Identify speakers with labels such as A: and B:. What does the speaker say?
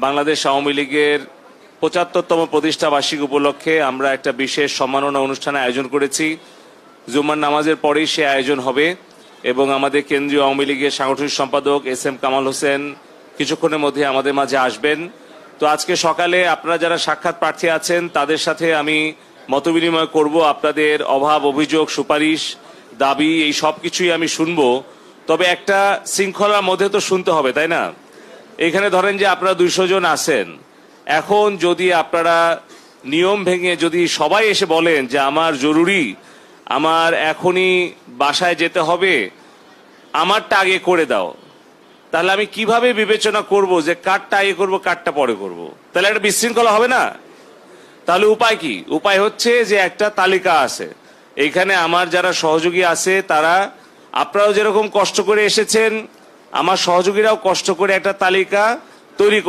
A: বাংলাদেশ আওয়ামী লীগের ৭৫তম প্রতিষ্ঠা বার্ষিকী উপলক্ষে আমরা একটা বিশেষ সম্মাননা অনুষ্ঠানের আয়োজন করেছি। জুমার নামাজের পরেই সে আয়োজন হবে এবং আমাদের কেন্দ্রীয় আওয়ামী লীগের সাংগঠনিক সম্পাদক এস.এম. কামাল হোসেন কিছুক্ষণের মধ্যে আমাদের মাঝে আসবেন। তো আজকে সকালে আপনারা যারা সাক্ষাৎ প্রার্থী আছেন তাদের সাথে আমি মতবিনিময় করব। আপনাদের অভাব, অভিযোগ, সুপারিশ, দাবি এই সব কিছুই আমি শুনবো। তবে একটা শৃঙ্খলার মধ্যে তো শুনতে হবে, তাই না? এখানে ধরেন যে আপনারা 200 জন আছেন, এখন যদি আপনারা নিয়ম ভেঙে যদি সবাই এসে বলেন যে আমার জরুরি, আমার এখনই বাসায় যেতে হবে, আমারটা আগে করে দাও, তাহলে আমি কিভাবে বিবেচনা করব যে কারটা আগে করব কারটা পরে করব? তাহলে একটা বিশৃঙ্খলা হবে না? তাহলে উপায় কি? উপায় হচ্ছে যে একটা তালিকা আছে এইখানে, আমার যারা সহযোগী আছে তারা, আপনারাও যেরকম কষ্ট করে এসেছেন, আমার সহযোগীরাও কষ্ট করে একটা তালিকা তৈরি